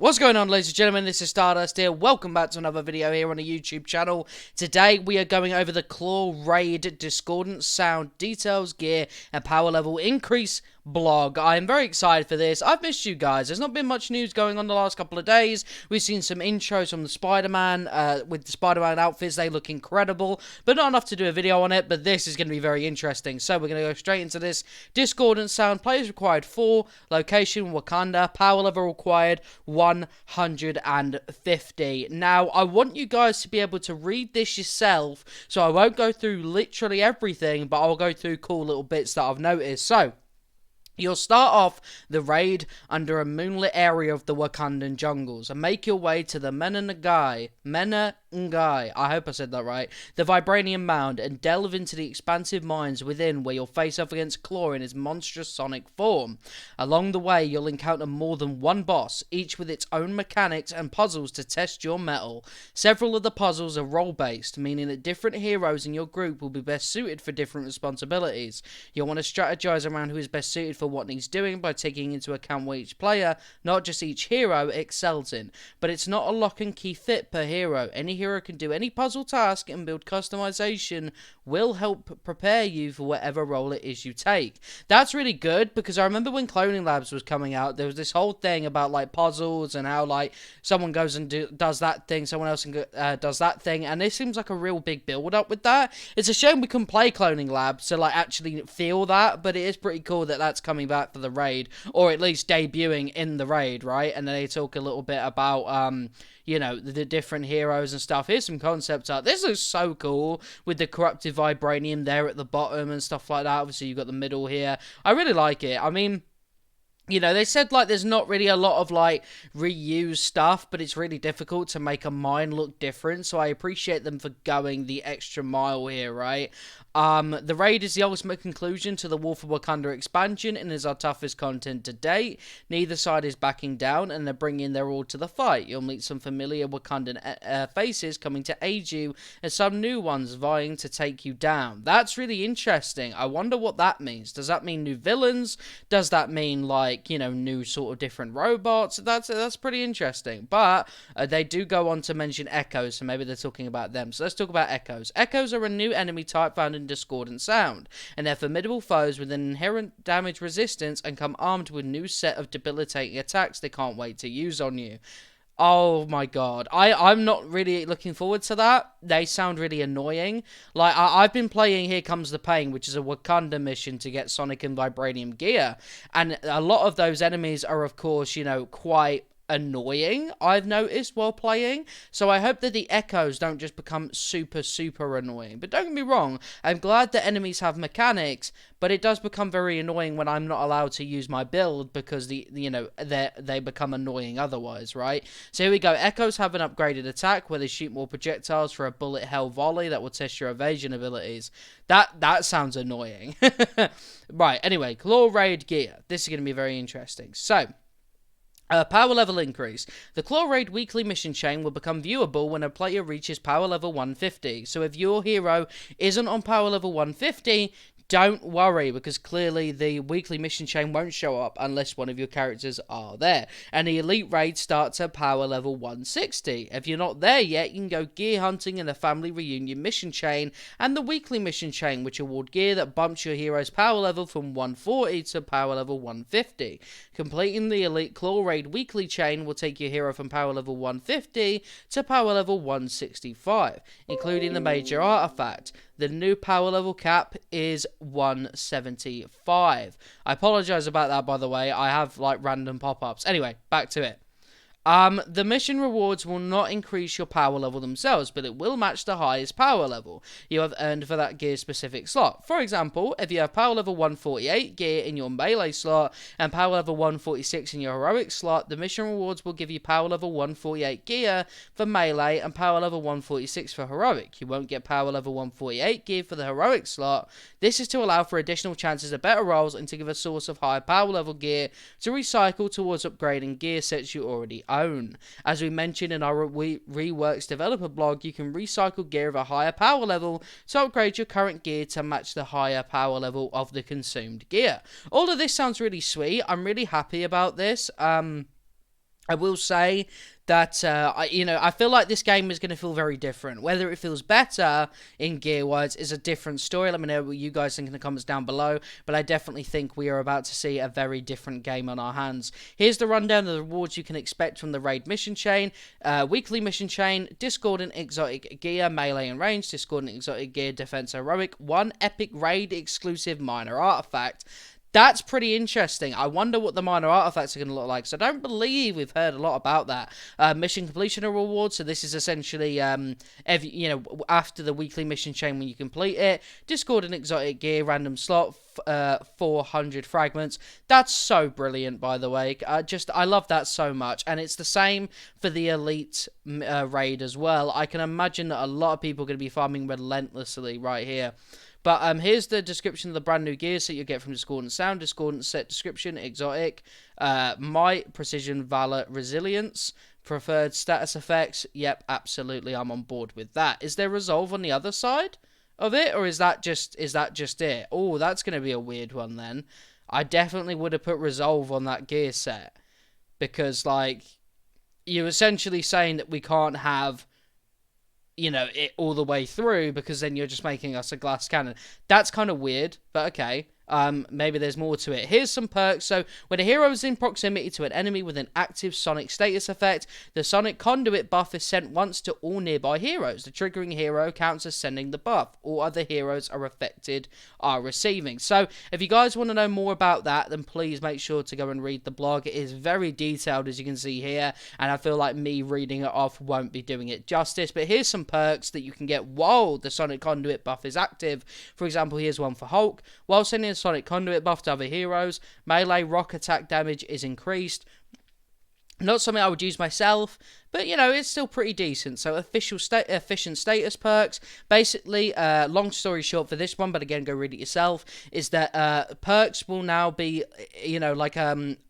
What's going on, ladies and gentlemen? This is Stardust here. Welcome back to another video here on the YouTube channel. Today we are going over the KLAW Raid Discordant Sound Details, Gear and Power Level Increase blog. I am very excited for this. I've missed you guys. There's not been much news going on the last couple of days. We've seen some intros from the Spider-Man with the Spider-Man outfits. They look incredible, but not enough to do a video on it. But this is going to be very interesting. So we're going to go straight into this. Discordant Sound. Players required 4. Location Wakanda. Power level required 150. Now, I want you guys to be able to read this yourself, so I won't go through literally everything, but I'll go through cool little bits that I've noticed. So, you'll start off the raid under a moonlit area of the Wakandan jungles and make your way to the Menengai, I hope I said that right, the Vibranium Mound, and delve into the expansive mines within, where you'll face off against KLAW in his monstrous sonic form. Along the way, you'll encounter more than one boss, each with its own mechanics and puzzles to test your mettle. Several of the puzzles are role-based, meaning that different heroes in your group will be best suited for different responsibilities. You'll want to strategize around who is best suited for what he's doing by taking into account what each player, not just each hero, excels in. But it's not a lock and key fit per hero. Any hero can do any puzzle task, and build customization will help prepare you for whatever role it is you take. That's really good, because I remember when Cloning Labs was coming out, there was this whole thing about like puzzles and how like someone goes and does that thing, someone else does that thing, and this seems like a real big build up with that. It's a shame we couldn't play Cloning Labs to like actually feel that, but it is pretty cool that that's coming back for the raid, or at least debuting in the raid, right? And then they talk a little bit about you know, the different heroes and stuff. Here's some concept art. This is so cool with the corrupted vibranium there at the bottom and stuff like that. Obviously, you've got the middle here. I really like it. I mean, you know, they said, like, there's not really a lot of, like, reused stuff, but it's really difficult to make a mine look different, so I appreciate them for going the extra mile here, right? The raid is the ultimate conclusion to the War for Wakanda expansion and is our toughest content to date. Neither side is backing down, and they're bringing their all to the fight. You'll meet some familiar Wakandan faces coming to aid you, and some new ones vying to take you down. That's really interesting. I wonder what that means. Does that mean new villains? Does that mean, like, you know, new sort of different robots? That's pretty interesting. But they do go on to mention echoes, so maybe they're talking about them. So let's talk about echoes. Echoes are a new enemy type found in Discordant Sound, and they're formidable foes with an inherent damage resistance and come armed with a new set of debilitating attacks they can't wait to use on you. Oh my god, I'm not really looking forward to that. They sound really annoying. Like, I've been playing Here Comes the Pain, which is a Wakanda mission to get Sonic and Vibranium gear, and a lot of those enemies are, of course, you know, quite annoying, I've noticed while playing. So I hope that the echoes don't just become super annoying. But don't get me wrong, I'm glad that enemies have mechanics, but it does become very annoying when I'm not allowed to use my build, because they become annoying otherwise, right? So here we go. Echoes have an upgraded attack where they shoot more projectiles for a bullet hell volley that will test your evasion abilities. That sounds annoying. Right, anyway, KLAW Raid gear. This is going to be very interesting. So, power level increase. The KLAW Raid weekly mission chain will become viewable when a player reaches power level 150. So if your hero isn't on power level 150, don't worry, because clearly the weekly mission chain won't show up unless one of your characters are there. And the elite raid starts at power level 160. If you're not there yet, you can go gear hunting in the family reunion mission chain and the weekly mission chain, which award gear that bumps your hero's power level from 140 to power level 150. Completing the elite KLAW Raid weekly chain will take your hero from power level 150 to power level 165, including the major artifact. The new power level cap is 175. I apologize about that, by the way. I have, like, random pop-ups. Anyway, back to it. The mission rewards will not increase your power level themselves, but it will match the highest power level you have earned for that gear-specific slot. For example, if you have power level 148 gear in your melee slot and power level 146 in your heroic slot, the mission rewards will give you power level 148 gear for melee and power level 146 for heroic. You won't get power level 148 gear for the heroic slot. This is to allow for additional chances at better rolls and to give a source of higher power level gear to recycle towards upgrading gear sets you already own. As we mentioned in our Reworks developer blog, you can recycle gear of a higher power level to upgrade your current gear to match the higher power level of the consumed gear. All of this sounds really sweet. I'm really happy about this. I will say that I feel like this game is going to feel very different. Whether it feels better in gear wise is a different story. Let me know what you guys think in the comments down below. But I definitely think we are about to see a very different game on our hands. Here's the rundown of the rewards you can expect from the raid mission chain, weekly mission chain, Discord and exotic gear, melee and range, Discord and exotic gear, defense heroic, one epic raid exclusive minor artifact. That's pretty interesting. I wonder what the minor artifacts are going to look like. So I don't believe we've heard a lot about that. Mission completion reward. So this is essentially, after the weekly mission chain when you complete it. Discord and exotic gear, random slot, 400 fragments. That's so brilliant, by the way. I love that so much. And it's the same for the elite raid as well. I can imagine that a lot of people are going to be farming relentlessly right here. But here's the description of the brand new gear set you get from Discordant Sound. Discordant set description, exotic, might, precision, valor, resilience, preferred status effects. Yep, absolutely, I'm on board with that. Is there resolve on the other side of it, or is that just it? Oh, that's going to be a weird one then. I definitely would have put resolve on that gear set, because like you're essentially saying that we can't have it all the way through, because then you're just making us a glass cannon. That's kind of weird, but okay. Maybe there's more to it. Here's some perks. So, when a hero is in proximity to an enemy with an active sonic status effect, the sonic conduit buff is sent once to all nearby heroes. The triggering hero counts as sending the buff. All other heroes are affected are receiving. So, if you guys want to know more about that, then please make sure to go and read the blog. It is very detailed, as you can see here, and I feel like me reading it off won't be doing it justice. But here's some perks that you can get while the sonic conduit buff is active. For example, here's one for Hulk. While sending a sonic conduit buff to other heroes, melee rock attack damage is increased. Not something I would use myself, but, it's still pretty decent. So, efficient status perks. Basically, long story short for this one, but again, go read it yourself, is that perks will now be,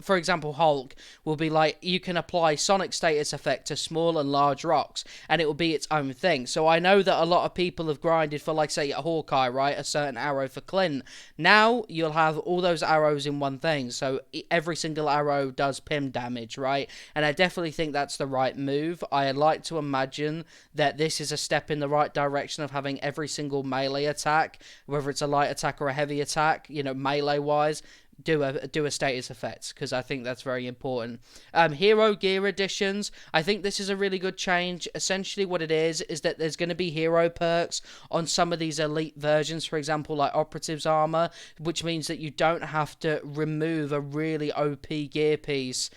for example, Hulk will be like, you can apply sonic status effect to small and large rocks, and it will be its own thing. So, I know that a lot of people have grinded for, like, say, a Hawkeye, right? A certain arrow for Clint. Now, you'll have all those arrows in one thing. So, every single arrow does pim damage, right? And I definitely think that's the right move. I like to imagine that this is a step in the right direction of having every single melee attack, whether it's a light attack or a heavy attack, melee wise, do a status effect, because I think that's very important. Hero gear additions. I think this is a really good change. Essentially what it is that there's going to be hero perks on some of these elite versions, for example, like Operative's armor, which means that you don't have to remove a really OP gear piece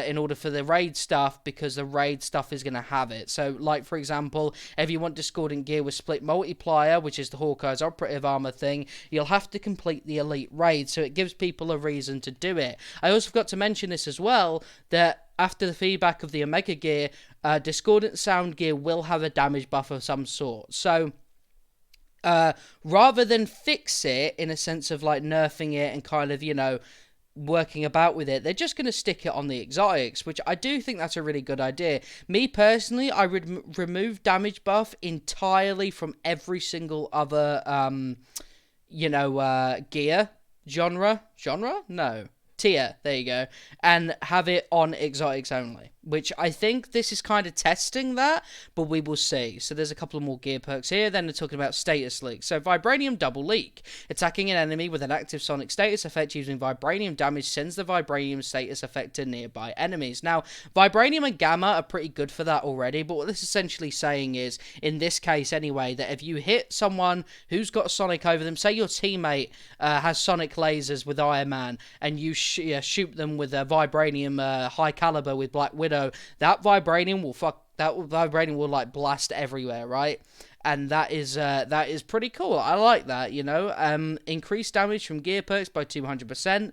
in order for the raid stuff, because the raid stuff is going to have it. So, like, for example, if you want discordant gear with split multiplier, which is the Hawkeye's operative armor thing, you'll have to complete the elite raid, so it gives people a reason to do it. I also forgot to mention this as well, that after the feedback of the Omega gear, discordant sound gear will have a damage buff of some sort. So, rather than fix it in a sense of, like, nerfing it and kind of, working about with it, they're just going to stick it on the exotics, which I do think that's a really good idea. Me personally, I would remove damage buff entirely from every single other gear tier, there you go, and have it on exotics only, which I think this is kind of testing that, but we will see. So there's a couple of more gear perks here. Then they're talking about status leak. So Vibranium Double Leak. Attacking an enemy with an active sonic status effect using Vibranium damage sends the Vibranium status effect to nearby enemies. Now, Vibranium and Gamma are pretty good for that already, but what this is essentially saying is, in this case anyway, that if you hit someone who's got Sonic over them, say your teammate has Sonic lasers with Iron Man, and you shoot them with a Vibranium high caliber with Black Widow, that Vibranium will like blast everywhere, right? And that is pretty cool. I like that, Increased damage from gear perks by 200%.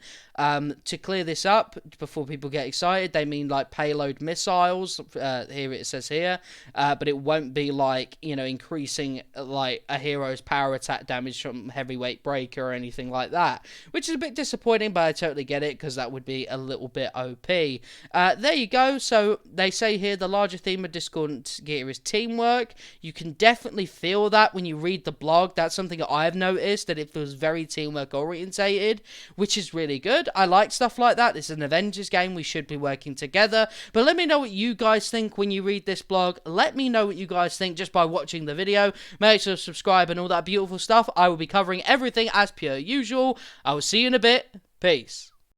To clear this up, before people get excited, they mean like payload missiles. Here it says here. But it won't be like, increasing like a hero's power attack damage from heavyweight breaker or anything like that. Which is a bit disappointing, but I totally get it, because that would be a little bit OP. There you go. So they say here the larger theme of Discordant gear is teamwork. You can definitely definitely feel that when you read the blog. That's something that I've noticed, that it feels very teamwork orientated, which is really good. I like stuff like that. This is an Avengers game. We should be working together. But let me know what you guys think when you read this blog. Let me know what you guys think just by watching the video. Make sure to subscribe and all that beautiful stuff. I will be covering everything as per usual. I will see you in a bit. Peace.